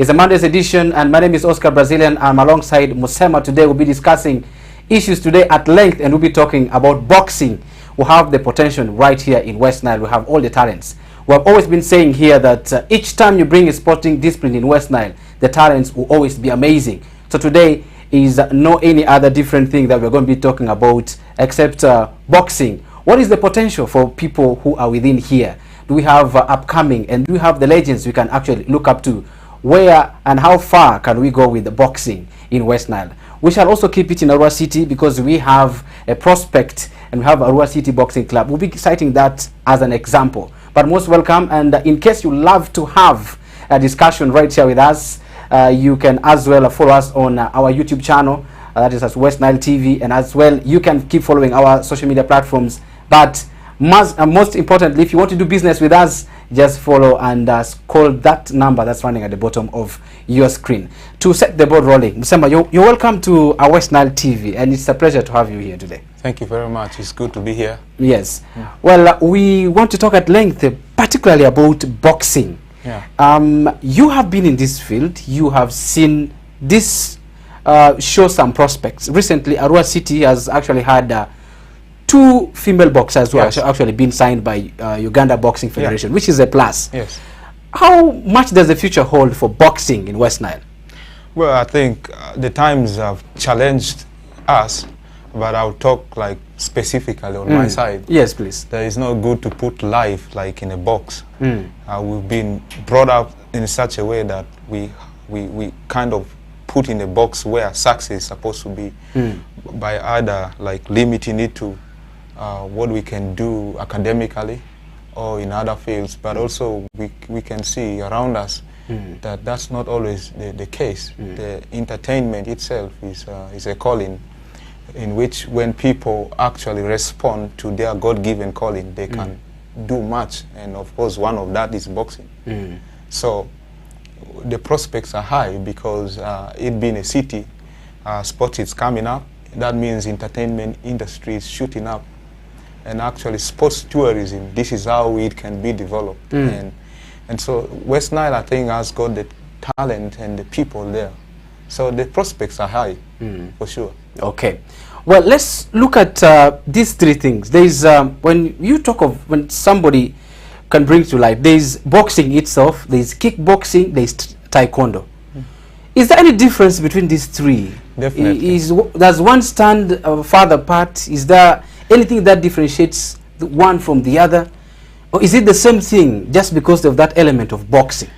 It's a Monday's edition, and my name is Oscar Brazilian. I'm alongside Musema. Today we'll be discussing issues today at length, and we'll be talking about boxing. We have the potential right here in West Nile. We have all the talents. We have always been saying here that each time you bring a sporting discipline in West Nile, the talents will always be amazing. So today is no any other different thing that we're going to be talking about except boxing. What is the potential for people who are within here? Do we have upcoming, and do we have the legends we can actually look up to? Where and how far can we go with the boxing in West Nile? We shall also keep it in Arua City because we have a prospect and we have Arua City Boxing Club. We'll be citing that as an example. But most welcome, and in case you love to have a discussion right here with us, you can as well follow us on our YouTube channel, that is as West Nile TV, and as well you can keep following our social media platforms. But most importantly, if you want to do business with us, just follow and call that number that's running at the bottom of your screen to set the ball rolling. Musema, you're welcome to our West Nile TV, and it's a pleasure to have you here today. Thank you very much. It's good to be here. Yes. Yeah. Well, we want to talk at length, particularly about boxing. Yeah. You have been in this field. You have seen this show some prospects. Recently, Arua City has actually had 2 female boxers who have actually been signed by Uganda Boxing Federation, which is a plus. Yes. How much does the future hold for boxing in West Nile? Well, I think the times have challenged us, but I'll talk like specifically on my side. Yes, please. There is no good to put life like in a box. We've been brought up in such a way that we kind of put in a box where success is supposed to be by either like limiting it to what we can do academically or in other fields, but also we can see around us that that's not always the case. The entertainment itself is a calling in which when people actually respond to their God-given calling, they can do much, and of course one of that is boxing. So the prospects are high because it being a city, sport is coming up. That means entertainment industry is shooting up. And actually sports tourism, this is how it can be developed. And so West Nile, I think, has got the talent and the people there. So the prospects are high, for sure. Okay. Well, let's look at these 3 things. There is, when you talk of, when somebody can bring to life, there is boxing itself, there is kickboxing, there is taekwondo. Is there any difference between these 3? Definitely. Does one stand farther apart? Is there anything that differentiates one from the other, or is it the same thing just because of that element of boxing?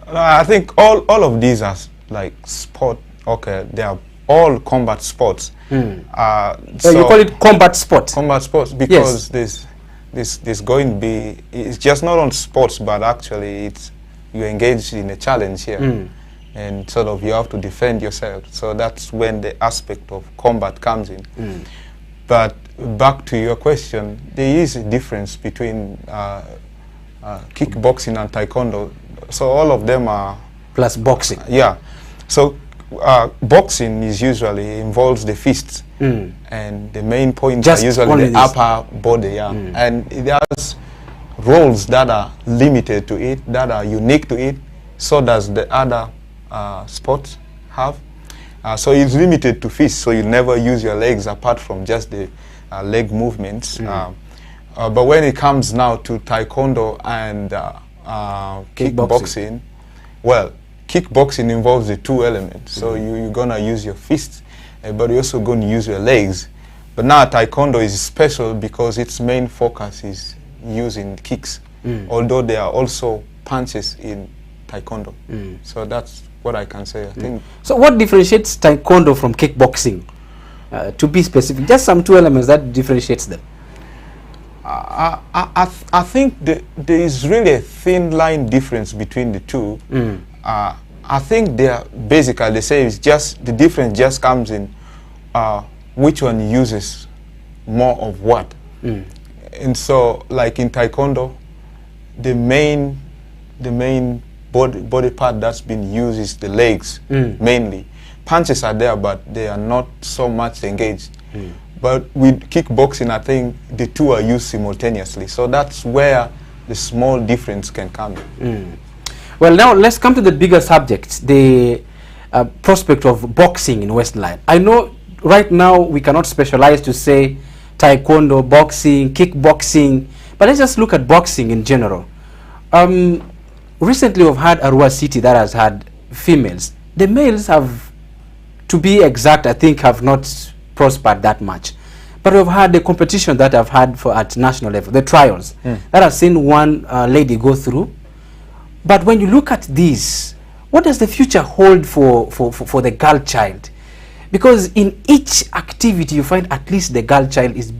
I think all of these are like sport. Okay, they are all combat sports. So you call it combat sports? Combat sports because there's going to be, it's just not on sports, but actually it's you engage in a challenge here, and sort of you have to defend yourself. So that's when the aspect of combat comes in. But back to your question, there is a difference between kickboxing and taekwondo. So all of them are plus boxing. Yeah. So boxing is usually involves the fists, and the main points are usually the upper body. And it has roles that are limited to it, that are unique to it. So does the other sports have. So it's limited to fists, so you never use your legs apart from just the leg movements. But when it comes now to taekwondo and kickboxing, well, kickboxing involves the 2 elements. So you're going to use your fists, but you're also going to use your legs. But now taekwondo is special because its main focus is using kicks, although there are also punches in taekwondo. So that's what I can say, I think. So what differentiates taekwondo from kickboxing? To be specific, just some 2 elements that differentiates them. I think there is really a thin line difference between the 2. I think they are basically the same. It's just the difference just comes in which one uses more of what. And so, like in taekwondo, the main body part that's been used is the legs mainly. Punches are there, but they are not so much engaged. But with kickboxing, I think the 2 are used simultaneously. So that's where the small difference can come in. Well, now let's come to the bigger subject, the prospect of boxing in Western Line. I know right now we cannot specialize to say Taekwondo, boxing, kickboxing, but let's just look at boxing in general. Recently we've had Arua City that has had females. The males have, to be exact, I think have not prospered that much. But we've had the competition that I've had for at national level, the trials, that I've seen one lady go through. But when you look at these, what does the future hold for the girl child? Because in each activity you find at least the girl child is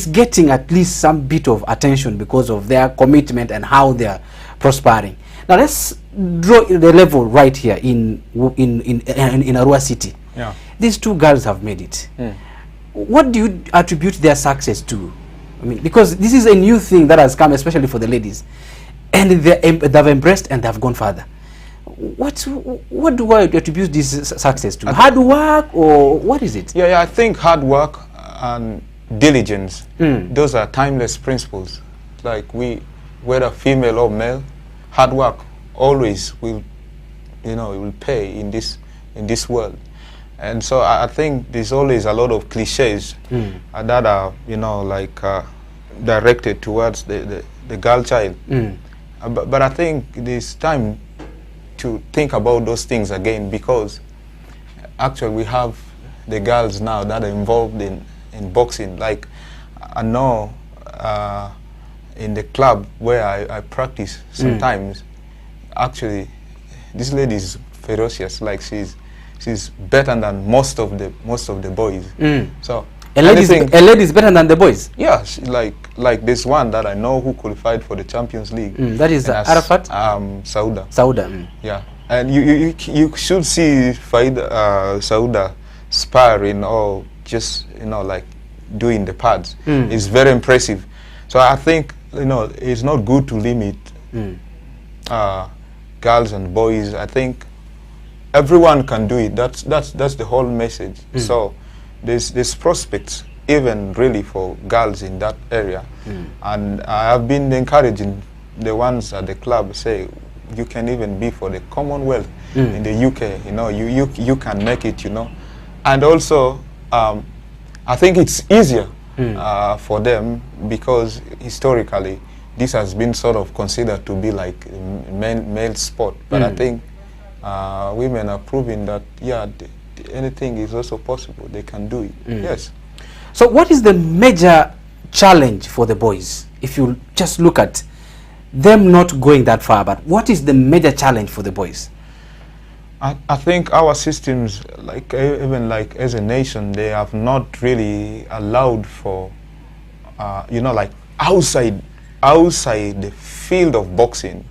getting at least some bit of attention because of their commitment and how they are prospering. Now let's draw the level right here in Arua City. Yeah. These two girls have made it. What do you attribute their success to? I mean, because this is a new thing that has come, especially for the ladies, and they've embraced and they've gone further. What do I attribute this success to? Hard work, or what is it? Yeah, I think hard work and diligence, those are timeless principles. Like whether female or male, hard work always will, it will pay in this world. And so I think there's always a lot of cliches that are, directed towards the girl child. But I think there's time to think about those things again, because actually we have the girls now that are involved in boxing. Like I know in the club where I practice sometimes, actually this lady is ferocious. Like she's better than most of the boys. So a lady is better than the boys. Yeah, like this one that I know who qualified for the Champions League. That is Arafat. Sauda. Sauda. Yeah, and you should see Sauda sparring or just like doing the pads. It's very impressive. So I think it's not good to limit girls and boys. I think everyone can do it. That's the whole message. So there's prospects even really for girls in that area, and I have been encouraging the ones at the club, say you can even be for the Commonwealth in the UK. You can make it. And also I think it's easier for them because historically this has been sort of considered to be like a male sport, but I think women are proving that anything is also possible. They can do it. Yes. So what is the major challenge for the boys? If you just look at them not going that far, but what is the major challenge for the boys? I think our systems, even as a nation, they have not really allowed for, like outside the field of boxing,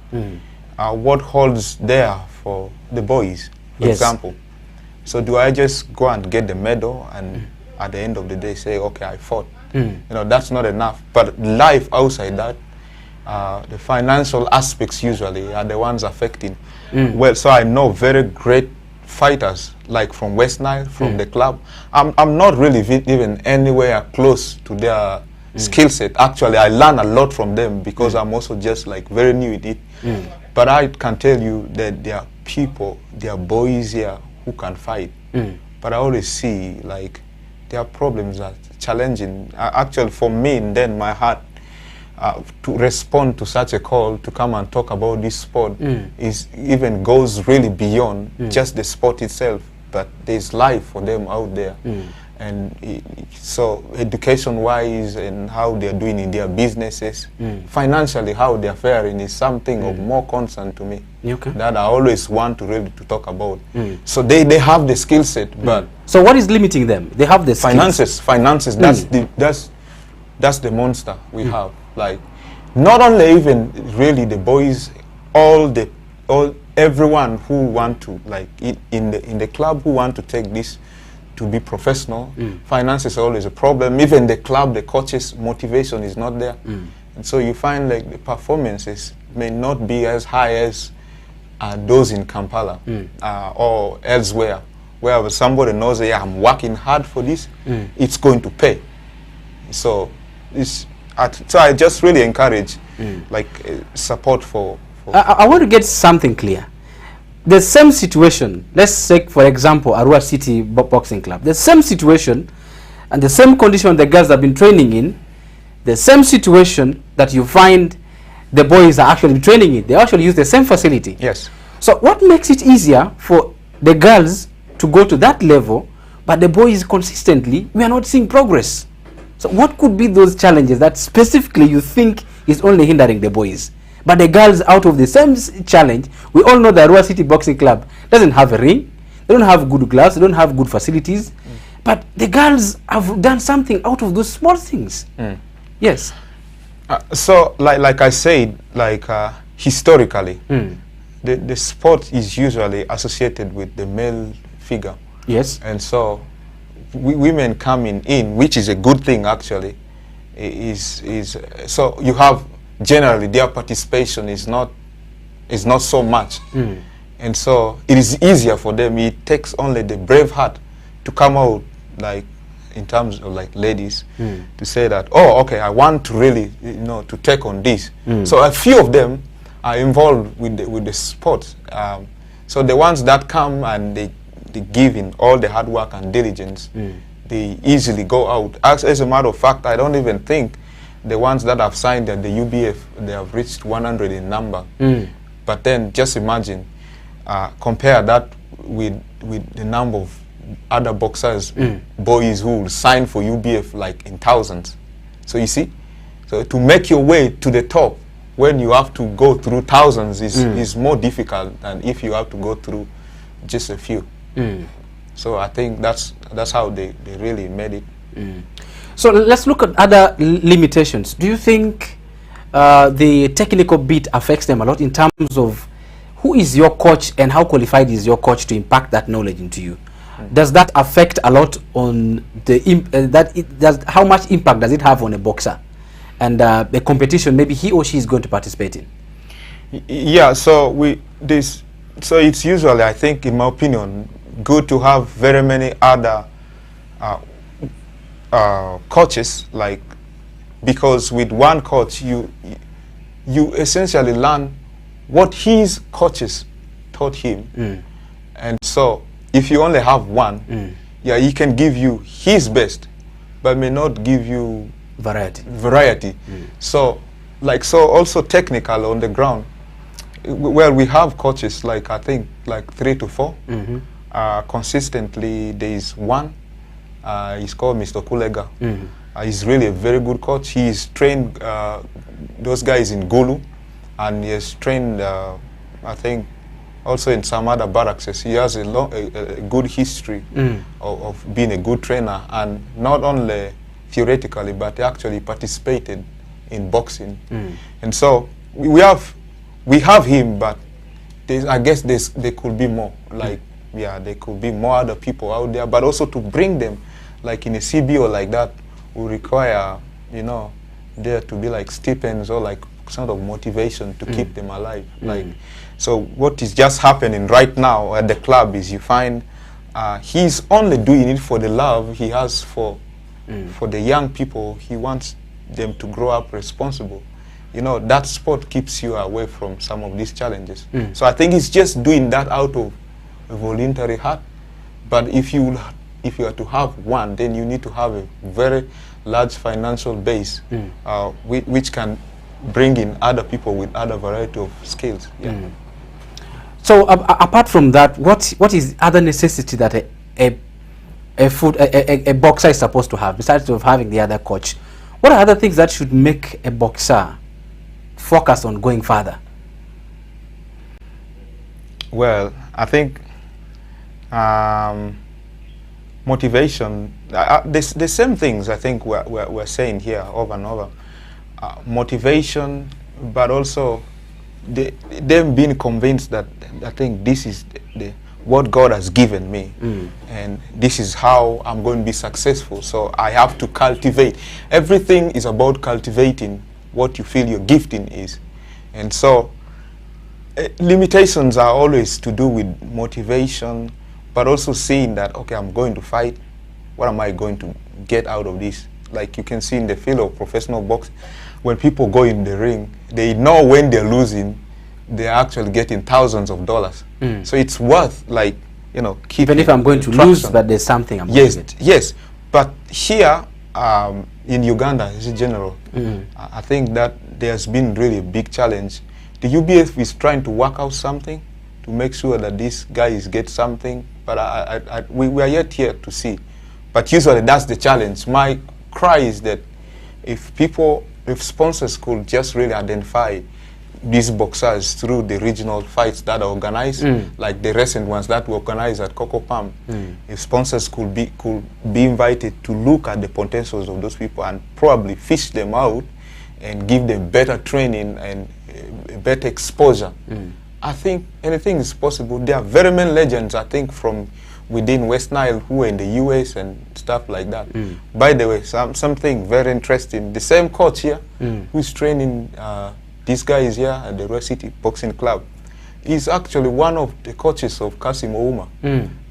what holds there for the boys, for example. So do I just go and get the medal and at the end of the day say, okay, I fought? That's not enough. But life outside that, the financial aspects usually are the ones affecting. Well, so I know very great fighters, like from West Nile, from the club. I'm not really even anywhere close to their skill set. Actually, I learn a lot from them because I'm also just very new with it. But I can tell you that there are people, there are boys here who can fight. But I always see there are problems that are challenging. Actually, for me, and then my heart to respond to such a call to come and talk about this sport even goes really beyond just the sport itself, but there's life for them out there. And so education-wise and how they're doing in their businesses, financially how they're faring is something of more concern to me. That I always want to really talk about. So they have the skill set, but so what is limiting them? They have the finances. That's the monster we have. Not only even really the boys, everyone who want to in the club who want to take this to be professional. Finance is always a problem. Even the club, the coaches' motivation is not there. And so you find the performances may not be as high as those in Kampala or elsewhere, where somebody knows, I'm working hard for this, it's going to pay. So I just really encourage support for I want to get something clear. The same situation, let's take for example Arua City Boxing Club, the same situation and the same condition the girls have been training in, the same situation that you find the boys are actually training in. They actually use the same facility. Yes. So what makes it easier for the girls to go to that level, but the boys consistently, we are not seeing progress? So what could be those challenges that specifically you think is only hindering the boys? But the girls, out of the same challenge, we all know the Arua City Boxing Club doesn't have a ring, they don't have good gloves, they don't have good facilities, but the girls have done something out of those small things. Yes. So, like I said, historically, the sport is usually associated with the male figure. Yes. And so, women coming in, which is a good thing actually, so you have generally their participation is not so much, and so it is easier for them. It takes only the brave heart to come out, like in terms of like ladies, to say that, oh, okay, I want to really, to take on this. So a few of them are involved with the sport. So the ones that come and they give in all the hard work and diligence, they easily go out. As a matter of fact, I don't even think the ones that have signed at the UBF, they have reached 100 in number. But then just imagine, compare that with the number of other boxers, boys who will sign for UBF like in thousands. So you see, so to make your way to the top when you have to go through thousands is more difficult than if you have to go through just a few. So I think that's how they really made it. So let's look at other limitations. Do you think the technical bit affects them a lot in terms of who is your coach and how qualified is your coach to impact that knowledge into you? Does that affect a lot on the how much impact does it have on a boxer and the competition maybe he or she is going to participate in? Yeah, so it's usually, I think, in my opinion, good to have very many other coaches, like, because with one coach you essentially learn what his coaches taught him. And so if you only have one, yeah, he can give you his best but may not give you variety. So also technical on the ground, well, we have coaches, like I think like 3 to 4. Consistently there is one. He's called Mr. Kulega. He's really a very good coach. He's trained those guys in Gulu, and he has trained, I think, also in some other barracks. He has a good history of being a good trainer, and not only theoretically, but actually participated in boxing. And so we have him, but I guess there could be more. Like, yeah, there could be more other people out there, but also to bring them, like in a CBO like that, will require, there to be like stipends or like sort of motivation to keep them alive. Like, so what is just happening right now at the club is you find he's only doing it for the love he has for the young people. He wants them to grow up responsible. That sport keeps you away from some of these challenges. So I think he's just doing that out of a voluntary heart. But if you are to have one, then you need to have a very large financial base, which can bring in other people with other variety of skills. So apart from that, what is other necessity that a boxer is supposed to have besides of having the other coach? What are other things that should make a boxer focus on going further? Well, I think motivation, the same things I think we're saying here over and over. Motivation, but also them being convinced that I think this is what God has given me, and this is how I'm going to be successful. So I have to cultivate. Everything is about cultivating what you feel your gifting is. And so limitations are always to do with motivation, but also seeing that, okay, I'm going to fight. What am I going to get out of this? Like you can see in the field of professional boxing, when people go in the ring, they know when they're losing, they're actually getting thousands of dollars. So it's worth, like, you know, keeping. Even if I'm going to lose, but there's something I'm going to get. Yes. But here in Uganda, as a general, I think that there's been really a big challenge. The UBF is trying to work out something to make sure that these guys get something, but we are yet here to see. But usually that's the challenge. My cry is that if sponsors could just really identify these boxers through the regional fights that are organized, like the recent ones that were organized at Kokopam, if sponsors could be invited to look at the potentials of those people and probably fish them out and give them better training and better exposure, I think anything is possible. There are very many legends, I think, from within West Nile who are in the US and stuff like that. By the way, something very interesting. The same coach here who's training this guy is here at the Royal City Boxing Club. He's actually one of the coaches of Kasim Ouma.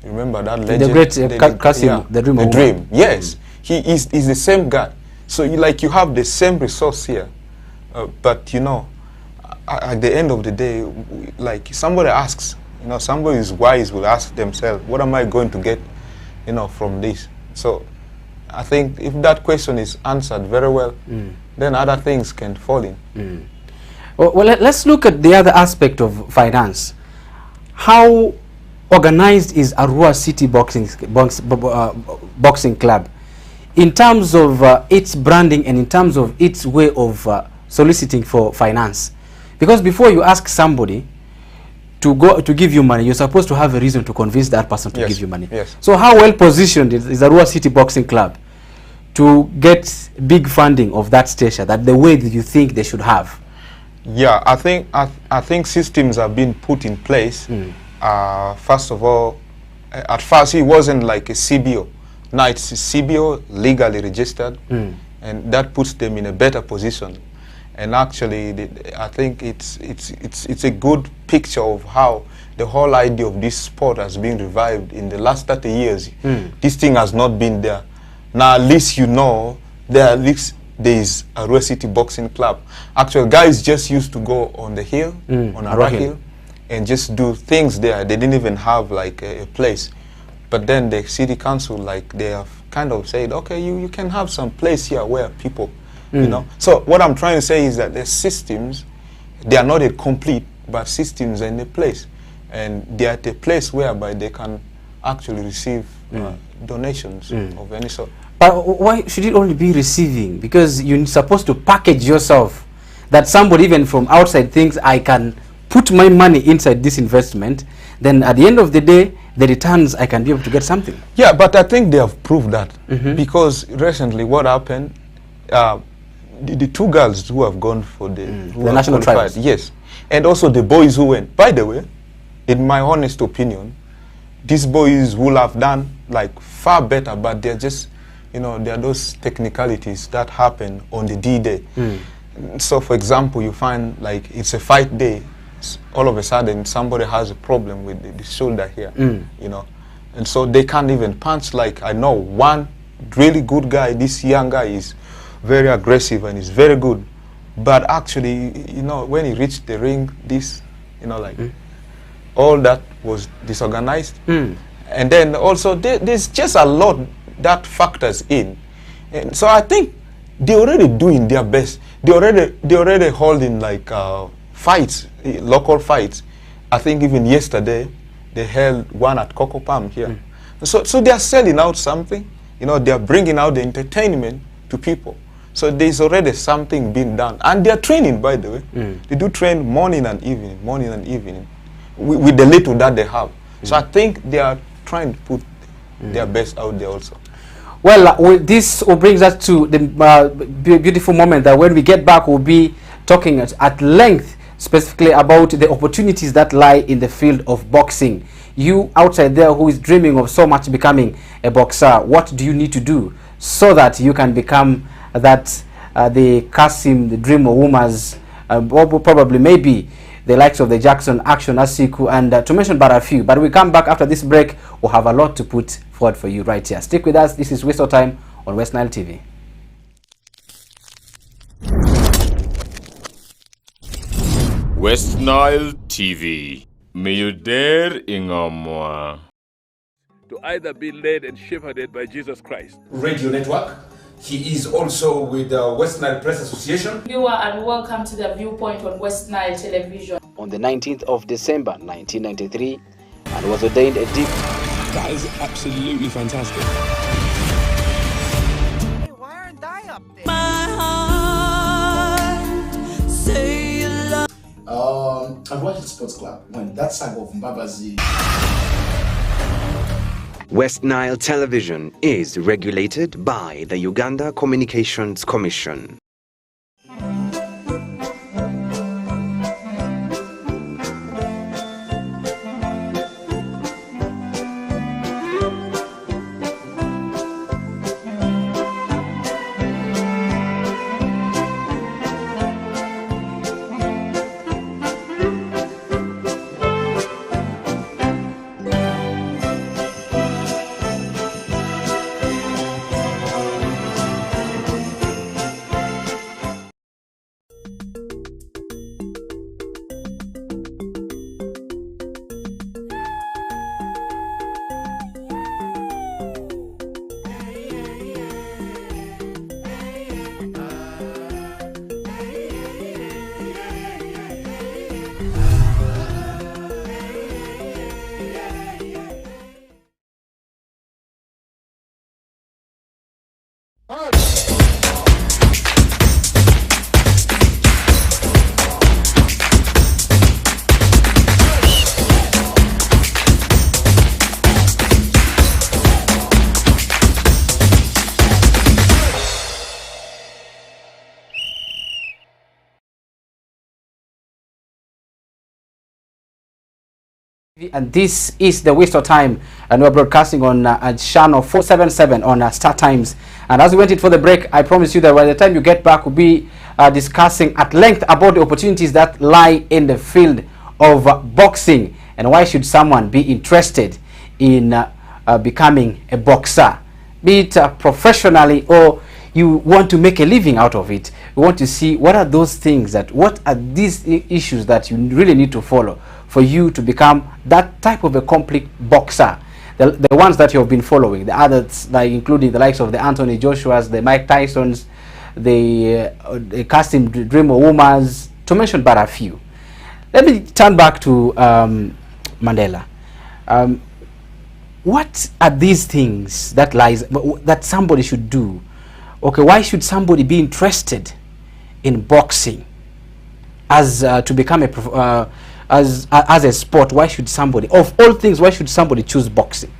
Remember that legend? The great Kasim, the Dream. The Dream, yes. He's the same guy. So you have the same resource here. But you know, at the end of the day, like somebody asks, you know, somebody who's wise will ask themselves, what am I going to get, you know, from this? So I think if that question is answered very well, then other things can fall in. Well, let's look at the other aspect of finance. How organized is Arua City Boxing Club in terms of its branding and in terms of its way of soliciting for finance? Because before you ask somebody to give you money, you're supposed to have a reason to convince that person to give you money. So how well positioned is Arua City Boxing Club to get big funding of that stature, that the way that you think they should have? Yeah, I think systems have been put in place. First of all, at first it wasn't like a CBO. Now it's a CBO, legally registered, and that puts them in a better position. And actually, I think it's a good picture of how the whole idea of this sport has been revived in the last 30 years. This thing has not been there. Now at least you know there is a Arua City Boxing Club. Actually, guys just used to go on the hill, on Arua Hill, and just do things there. They didn't even have like a place. But then the city council, like, they have kind of said, okay, you can have some place here where people, you know. So what I'm trying to say is that the systems, they are not yet complete, but systems are in a place. And they are at a place whereby they can actually receive donations of any sort. But why should it only be receiving? Because you're supposed to package yourself, that somebody even from outside thinks I can put my money inside this investment, then at the end of the day, the returns, I can be able to get something. Yeah, but I think they have proved that. Because recently what happened, the two girls who have gone for the national trials. Yes, and also the boys who went. By the way, in my honest opinion, these boys will have done like far better, but they're just, you know, there are those technicalities that happen on the D-Day. So, for example, you find like it's a fight day, all of a sudden somebody has a problem with the shoulder here, you know, and so they can't even punch. Like, I know one really good guy, this young guy is very aggressive and is very good, but actually, you know, when he reached the ring, this, you know, like all that was disorganized. And then also there's just a lot that factors in, and so I think they're already doing their best. They're already holding like fights, local fights. I think even yesterday they held one at Kokopam here. So they are selling out something, you know, they are bringing out the entertainment to people. So there's already something being done, and they are training, by the way. They do train morning and evening, with the little that they have. So I think they are trying to put their best out there also. Well, this brings us to the beautiful moment that when we get back, we'll be talking at length specifically about the opportunities that lie in the field of boxing. You outside there who is dreaming of so much becoming a boxer, what do you need to do so that you can become that the Kasim, the Dream of Womas, probably maybe the likes of the Jackson, Action, Asiku, and to mention but a few. But we come back after this break. We'll have a lot to put forward for you right here. Stick with us. This is Whistle Time on West Nile TV. West Nile TV. Miyuder Ingomwa. To either be led and shepherded by Jesus Christ. Radio Network. He is also with the West Nile Press Association. Viewer, and welcome to the Viewpoint on West Nile Television. On the 19th of December 1993, and was ordained a deep. That is absolutely fantastic. Hey, why aren't I up there? My heart, say you love. I've watched the Sports Club when that saga of Mbabazi. West Nile Television is regulated by the Uganda Communications Commission. And this is the Waste of Time, and we're broadcasting on channel 477 on Star Times. And as we went in for the break, I promise you that by the time you get back, we'll be discussing at length about the opportunities that lie in the field of boxing, and why should someone be interested in becoming a boxer, be it professionally or you want to make a living out of it. We want to see what are those things what are these issues that you really need to follow for you to become that type of a complete boxer. The ones that you've been following, the others, like including the likes of the Anthony Joshuas, the Mike Tysons, the Kasim Dreamer Womas, to mention but a few. Let me turn back to Mandela. What are these things that somebody should do? Okay, why should somebody be interested in boxing as to become as a sport? Why should somebody, of all things, why should somebody choose boxing?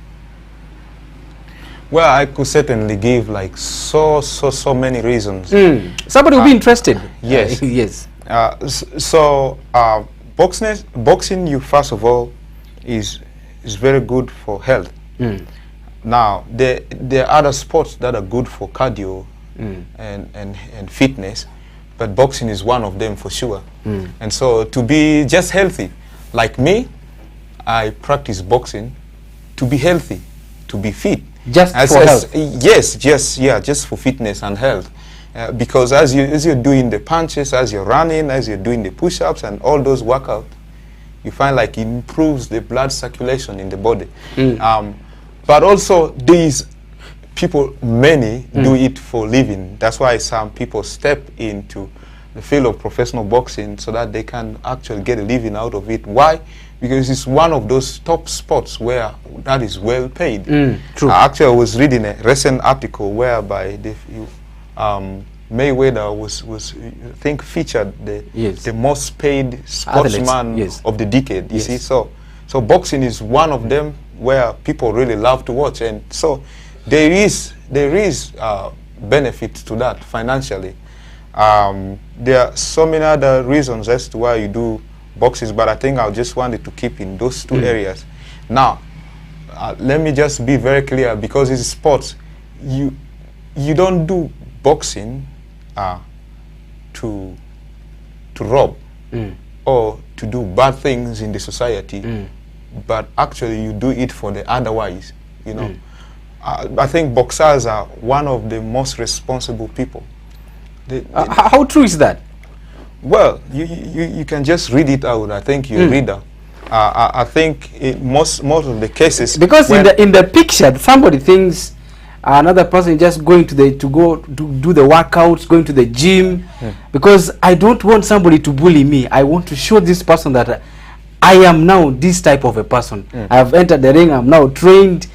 Well, I could certainly give like so many reasons. Somebody will be interested. Yes. Yes. Boxing, you first of all, is very good for health. Now, there are other sports that are good for cardio and fitness, but boxing is one of them for sure. And so to be just healthy, like me, I practice boxing to be healthy, to be fit. Just for health? Yes, just for fitness and health. Because as you're doing the punches, as you're running, as you're doing the push-ups and all those workouts, you find like it improves the blood circulation in the body. But also these people, many do it for living. That's why some people step into the field of professional boxing so that they can actually get a living out of it. Why? Because it's one of those top sports where that is well paid. True. Actually, I was reading a recent article whereby Mayweather was I think featured the most paid sportsman of the decade. You see, so boxing is one of them where people really love to watch, and so there is benefit to that financially. There are so many other reasons as to why you do boxing, but I think I just wanted to keep in those two areas. Now, let me just be very clear, because it's sports. You don't do boxing to rob or to do bad things in the society, but actually you do it for the otherwise, you know. I think boxers are one of the most responsible people. How true is that? Well, you can just read it out. I think you're a reader. I think most of the cases, because in the picture somebody thinks another person just going to go to do the workouts, going to the gym, because I don't want somebody to bully me. I want to show this person that I am now this type of a person. I have entered the ring, I'm now trained.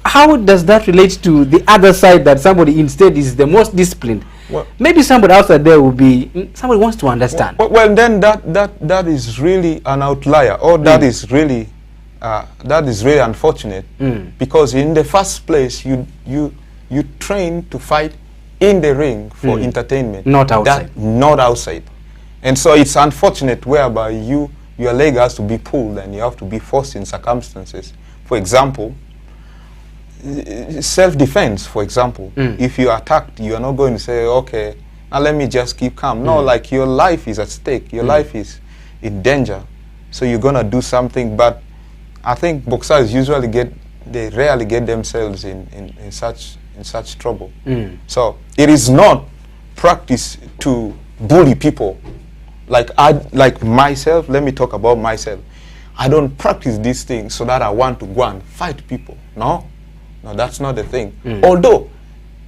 How does that relate to the other side, that somebody instead is the most disciplined? Well, maybe somebody outside there will be, somebody wants to understand. Well, then that is really an outlier, or that is really unfortunate, because in the first place you train to fight in the ring for entertainment, not outside. Not outside. And so it's unfortunate whereby your leg has to be pulled and you have to be forced in circumstances. For example, self-defense, for example. If you are attacked, you are not going to say, okay, now let me just keep calm. No, like your life is at stake. Your life is in danger. So you're going to do something. But I think boxers they rarely get themselves in such trouble. So it is not practice to bully people. Like myself, let me talk about myself. I don't practice these things so that I want to go and fight people. No, that's not the thing. Although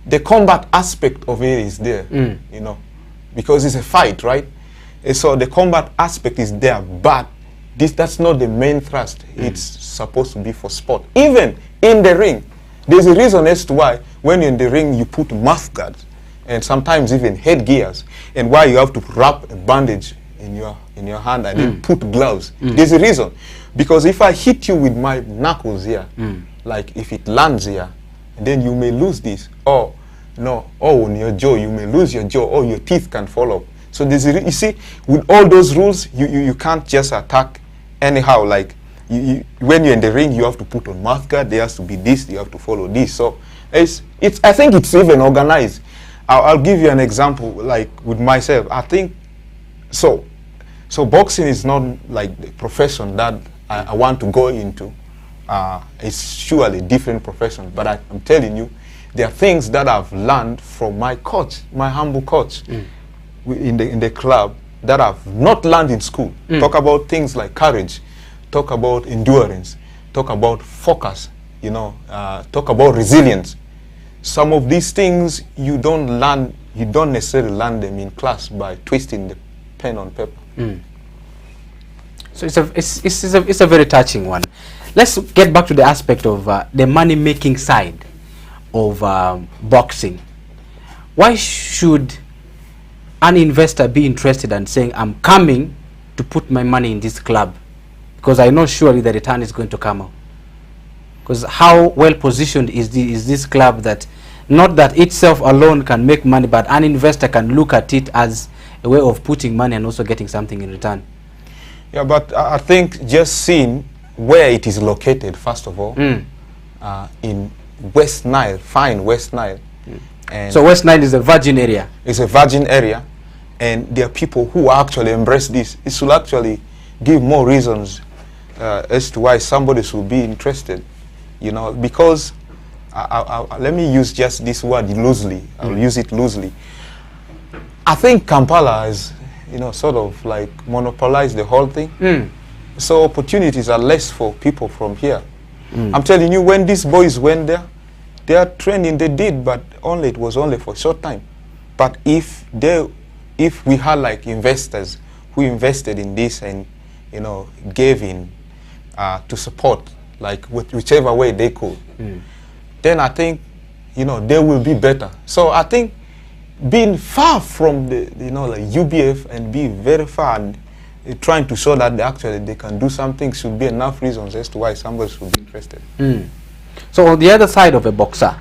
the combat aspect of it is there, you know, because it's a fight, right? And so the combat aspect is there, but that's not the main thrust. It's supposed to be for sport. Even in the ring, there's a reason as to why when you're in the ring you put mouth guards and sometimes even headgears, and why you have to wrap a bandage in your hand and then put gloves. There's a reason, because if I hit you with my knuckles here, like if it lands here, then you may lose this, or on your jaw you may lose your jaw, or your teeth can fall off. So there's you see, with all those rules, you can't just attack anyhow. Like when you're in the ring, you have to put on mouth guard. There has to be this. You have to follow this. So I think it's even organized. I'll give you an example. Like with myself, I think so boxing is not like the profession that I want to go into. It's surely a different profession, but I'm telling you, there are things that I've learned from my coach, my humble coach, in the club, that I've not learned in school. Talk about things like courage, talk about endurance, talk about focus, you know, talk about resilience. Some of these things you don't necessarily learn them in class by twisting the pen on paper. So it's a very touching one. Let's get back to the aspect of the money-making side of boxing. Why should an investor be interested and saying, I'm coming to put my money in this club, because I know surely the return is going to come out? Because how well positioned is this club, that not that itself alone can make money, but an investor can look at it as a way of putting money and also getting something in return? Yeah, but I think just seeing where it is located, first of all, in West Nile, fine West Nile. And so West Nile is a virgin area? It's a virgin area, and there are people who actually embrace this. It will actually give more reasons as to why somebody should be interested, you know, because let me use just this word loosely. I'll use it loosely. I think Kampala is, you know, sort of like monopolized the whole thing. So opportunities are less for people from here. I'm telling you, when these boys went there, their training they did, but it was only for a short time. But if we had like investors who invested in this and, you know, gave in to support, like whichever way they could, then I think, you know, they will be better. So I think being far from the, you know, like UBF, and be very far and trying to show that they can do something should be enough reasons as to why somebody should be interested. So on the other side of a boxer,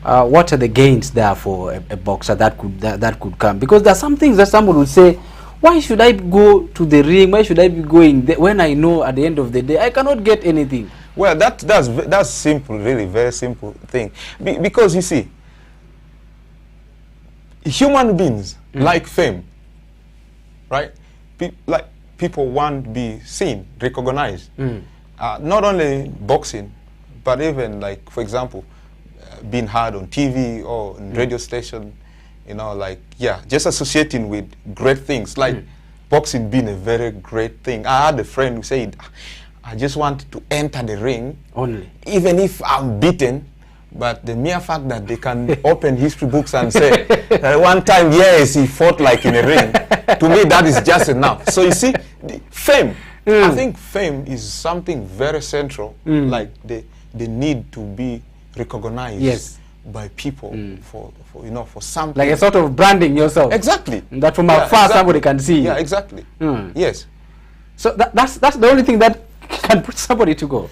what are the gains there for a boxer that could come? Because there are some things that someone would say, why should I go to the ring? Why should I be going there when I know at the end of the day I cannot get anything? Well, that's simple, really very simple thing. Because you see, human beings like fame, right? People want to be seen, recognized. Not only boxing, but even like, for example, being heard on TV or on radio station, You know, like, yeah, just associating with great things, like boxing being a very great thing. I had a friend who said, I just want to enter the ring, only, even if I'm beaten. But the mere fact that they can open history books and say, one time, yes, he fought like in a ring, to me, that is just enough. So you see, fame, I think fame is something very central, like they need to be recognized by people for you know, for something. Like a sort of branding yourself. Exactly. That from afar somebody can see. Yeah, exactly. Yes. So that's the only thing that can put somebody to go.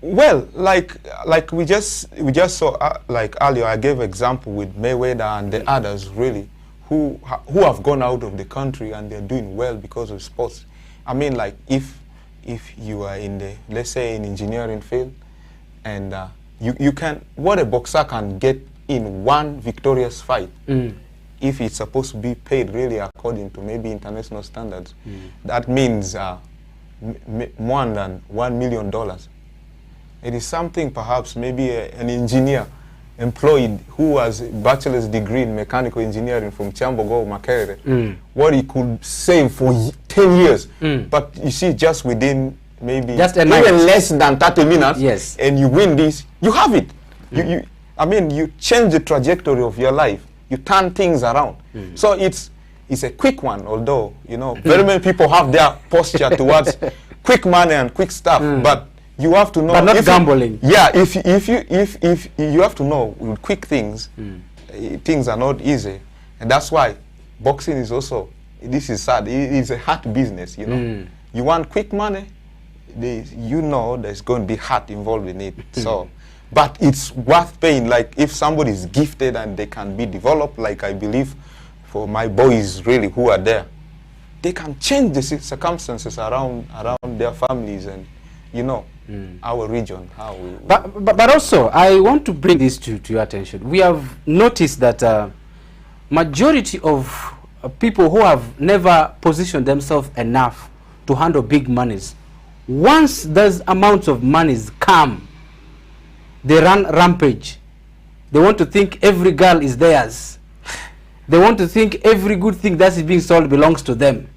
Well, like we just saw, like earlier, I gave example with Mayweather and the others really who have gone out of the country and they're doing well because of sports. I mean, like if you are in the, let's say, in engineering field, and you can, what a boxer can get in one victorious fight, if it's supposed to be paid really according to maybe international standards, that means more than $1 million. It is something perhaps maybe an engineer employed who has a bachelor's degree in mechanical engineering from Chambogo, Makerere, what he could save for 10 years. But you see, just within maybe even less than 30 minutes, and you win this, you have it. I mean, you change the trajectory of your life. You turn things around. So it's a quick one, although, you know, very many people have their posture towards quick money and quick stuff, but you have to know. But not gambling. Yeah, if you have to know with quick things, things are not easy, and that's why boxing is also, this is sad, it's a hard business, you know. You want quick money, you know there's going to be heart involved in it. So, but it's worth paying. Like if somebody is gifted and they can be developed, like I believe for my boys really who are there, they can change the circumstances around their families and, you know, our region. How we but also, I want to bring this to your attention. We have noticed that majority of people who have never positioned themselves enough to handle big monies, once those amounts of monies come, they run rampage. They want to think every girl is theirs. They want to think every good thing that is being sold belongs to them.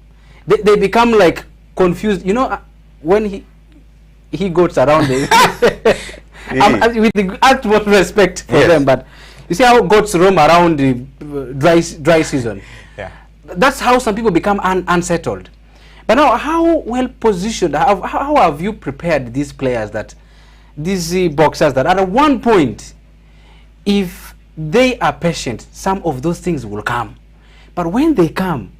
They become like confused. You know, when he goes around with the utmost respect for them, but you see how goats roam around the dry season. Yeah, that's how some people become unsettled. But now, how well positioned, how have you prepared these players, that these boxers, that at one point, if they are patient, some of those things will come. But when they come,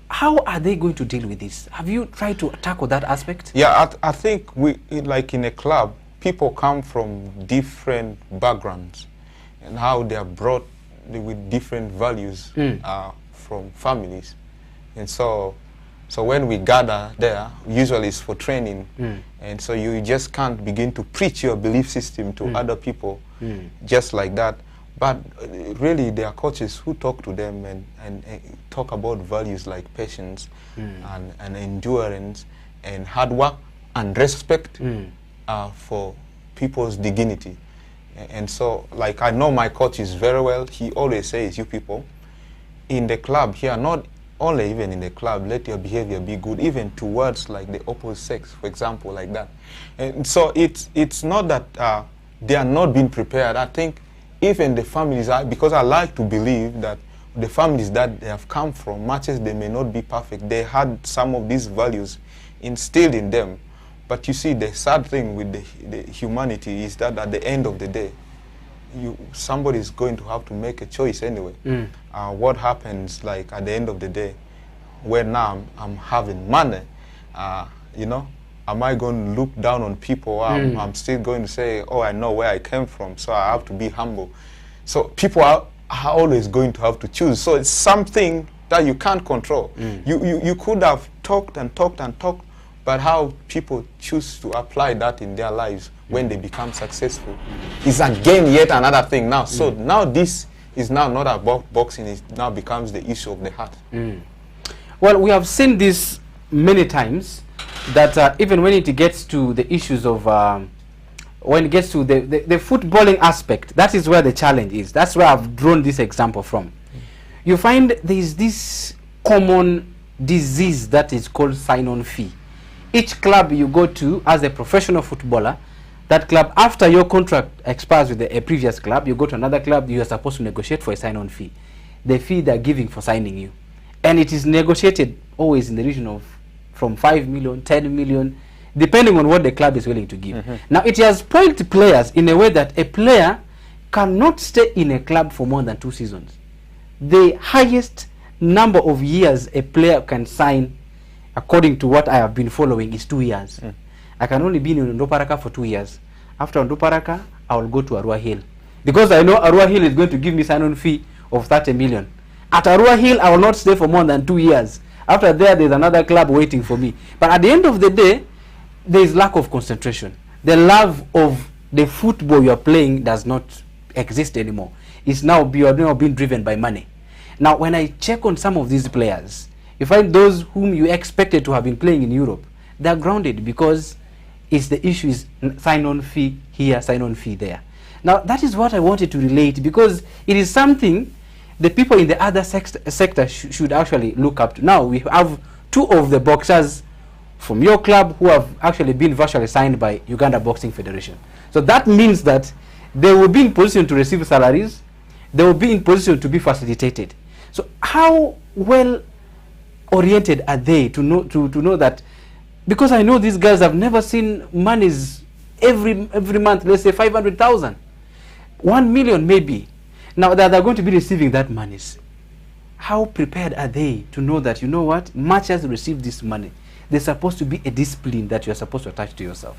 how are they going to deal with this? Have you tried to tackle that aspect? Yeah, I think like in a club, people come from different backgrounds and how they are brought with different values from families. And so when we gather there, usually it's for training. And so you just can't begin to preach your belief system to other people just like that. But really, there are coaches who talk to them and talk about values like patience and endurance and hard work and respect for people's dignity. And so, like, I know my coaches very well. He always says, you people in the club here, not only even in the club, let your behavior be good, even towards like the opposite sex, for example, like that. And so it's not that they are not being prepared. I think even the families are, because I like to believe that the families that they have come from, much as they may not be perfect, they had some of these values instilled in them. But you see, the sad thing with the humanity is that at the end of the day, somebody is going to have to make a choice anyway. What happens, like, at the end of the day, when now I'm having money, you know, am I going to look down on people? I'm still going to say, oh, I know where I came from, so I have to be humble. So people are always going to have to choose. So it's something that you can't control. You could have talked and talked and talked, but how people choose to apply that in their lives when they become successful is again yet another thing now. So now this is now not about boxing, it now becomes the issue of the heart. Well, we have seen this many times, that even when it gets to the issues of when it gets to the footballing aspect, that is where the challenge is. That's where I've drawn this example from. You find there is this common disease that is called sign-on fee. Each club you go to as a professional footballer, that club, after your contract expires with a previous club, you go to another club, you are supposed to negotiate for a sign-on fee. The fee they're giving for signing you. And it is negotiated always in the region of from 5 million, 10 million, depending on what the club is willing to give. Now, it has spoiled players in a way that a player cannot stay in a club for more than 2 seasons. The highest number of years a player can sign, according to what I have been following, is 2 years. I can only be in Ondoparaka for 2 years. After Ondoparaka, I will go to Arua Hill. Because I know Arua Hill is going to give me sign-on fee of 30 million. At Arua Hill, I will not stay for more than 2 years. After there's another club waiting for me. But at the end of the day, there is lack of concentration. The love of the football you are playing does not exist anymore. It's now being driven by money. Now, when I check on some of these players, you find those whom you expected to have been playing in Europe, they're grounded because the issue is sign-on fee here, sign-on fee there. Now, that is what I wanted to relate, because it is something the people in the other sector should actually look up to. Now, we have 2 of the boxers from your club who have actually been virtually signed by Uganda Boxing Federation. So that means that they will be in position to receive salaries, they will be in position to be facilitated. So how well oriented are they to know that? Because I know these guys have never seen monies every month, let's say 500,000, 1 million maybe. Now that they're going to be receiving that monies, how prepared are they to know that, you know what, much as receive this money, there's supposed to be a discipline that you're supposed to attach to yourself?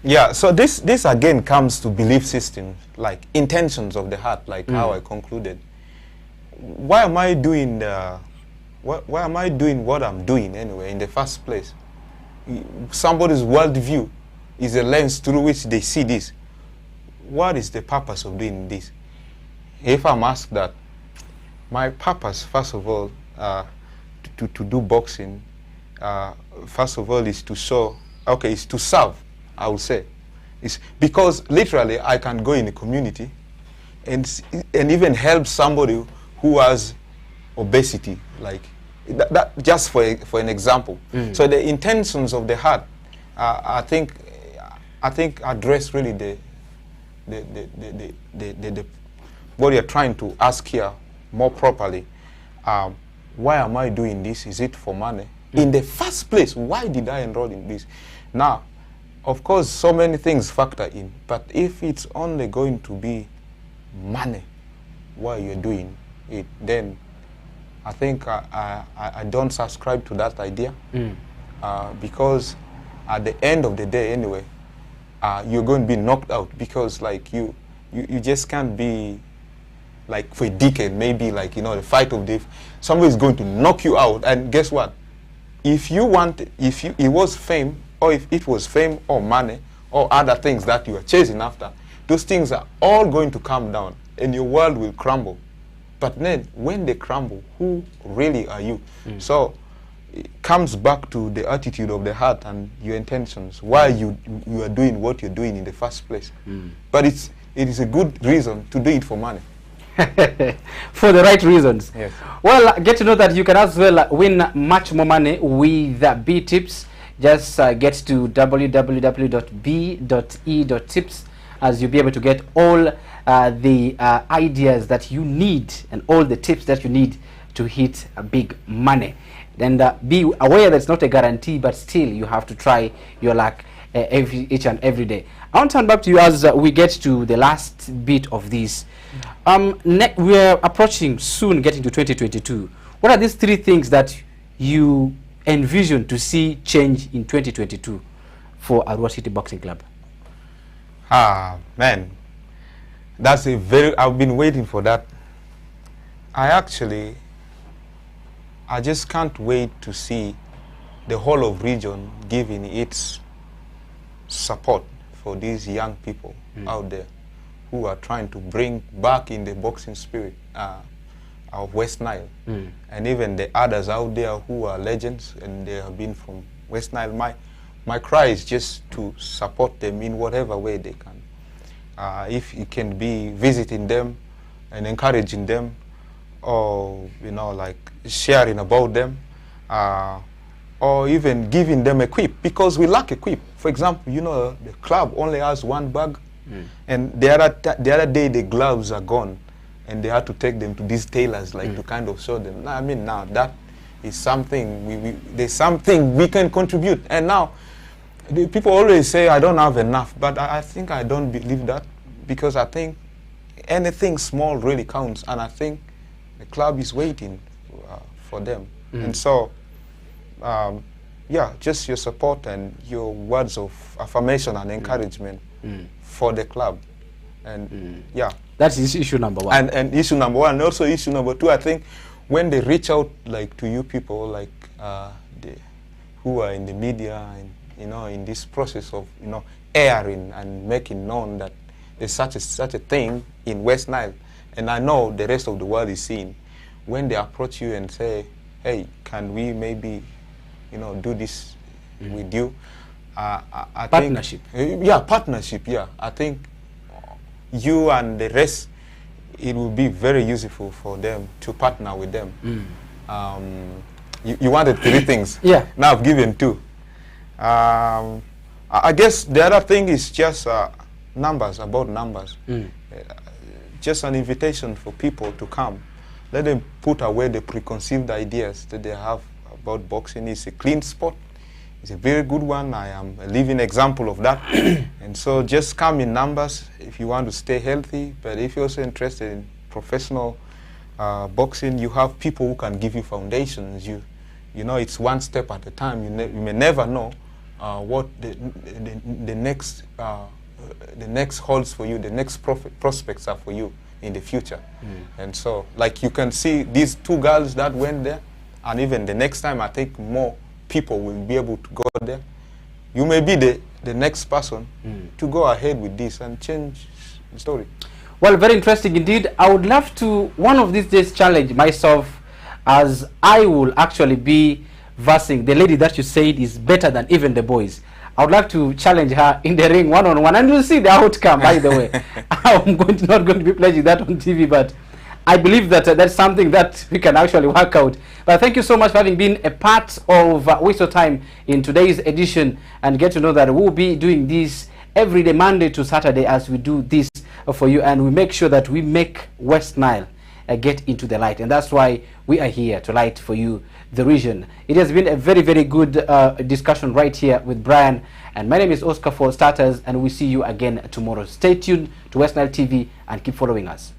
Yeah, so this again comes to belief systems, like intentions of the heart, like how I concluded. Why am I doing why am I doing what I'm doing anyway in the first place? Somebody's worldview is a lens through which they see this. What is the purpose of doing this? If I'm asked that, my purpose, first of all, to do boxing, first of all, is to show, is to serve, I would say. It's because literally I can go in a community and even help somebody who has obesity, like that just for an example. So the intentions of the heart, I think address really the what you're trying to ask here more properly. Why am I doing this? Is it for money? In the first place, why did I enroll in this? Now, of course, so many things factor in, but if it's only going to be money while you're doing it, then I think I don't subscribe to that idea, because at the end of the day anyway, you're going to be knocked out, because like you just can't be like for a decade, maybe like, the fight of the, somebody's going to knock you out, and guess what? If it was fame, or if it was fame or money or other things that you are chasing after, those things are all going to come down and your world will crumble. But then when they crumble, who really are you? So it comes back to the attitude of the heart and your intentions, why you are doing what you're doing in the first place. But it is a good reason to do it for money. For the right reasons. Yes. Well, get to know that you can as well win much more money with B Tips. Just get to www.b.e.tips as you'll be able to get all the ideas that you need and all the tips that you need to hit big money. And be aware that it's not a guarantee, but still you have to try your luck each and every day. I want to turn back to you as we get to the last bit of this. We're approaching soon, getting to 2022. What are these 3 things that you envision to see change in 2022 for Arua City Boxing Club? Man, that's I've been waiting for that. I just can't wait to see the whole of region giving its support for these young people out there who are trying to bring back in the boxing spirit of West Nile, and even the others out there who are legends and they have been from West Nile. my cry is just to support them in whatever way they can. If it can be visiting them and encouraging them, or like sharing about them, or even giving them equip, because we lack equip. For example, the club only has one bag, and the other day the gloves are gone, and they had to take them to these tailors to kind of show them. I mean, now that is something there's something we can contribute. And now the people always say I don't have enough, but I think I don't believe that, because I think anything small really counts, and I think the club is waiting for them. And so yeah, just your support and your words of affirmation and encouragement for the club. And yeah, that's issue number one. And issue number one. And also issue number two, I think when they reach out to you people who are in the media and in this process of airing and making known that there's such a thing in West Nile, and I know the rest of the world is seeing, when they approach you and say, hey, can we maybe do this with you? I partnership. Partnership, yeah. I think you and the rest, it will be very useful for them to partner with them. You wanted 3 things. Yeah. Now I've given 2. I guess the other thing is just numbers, about numbers. Just an invitation for people to come. Let them put away the preconceived ideas that they have about boxing. It's a clean sport. It's a very good one. I am a living example of that. And so just come in numbers if you want to stay healthy. But if you're also interested in professional boxing, you have people who can give you foundations. It's one step at a time. You may never know what the next holds for you, the next prospects are for you in the future. And so, like you can see these 2 girls that went there, and even the next time I think more people will be able to go there. You may be the next person to go ahead with this and change the story. Well, very interesting indeed. I would love to, one of these days, challenge myself, as I will actually be versing the lady that you said is better than even the boys. I would like to challenge her in the ring one-on-one, and you'll see the outcome, by the way. I'm not going to be pledging that on TV, but I believe that that's something that we can actually work out. But thank you so much for having been a part of Waste of Time in today's edition, and get to know that we'll be doing this every day, Monday to Saturday, as we do this for you, and we make sure that we make West Nile get into the light, and that's why we are here to light for you the region. It has been a very, very good discussion right here with Brian, and my name is Oscar for starters, and we see you again tomorrow. Stay tuned to West Nile TV and keep following us.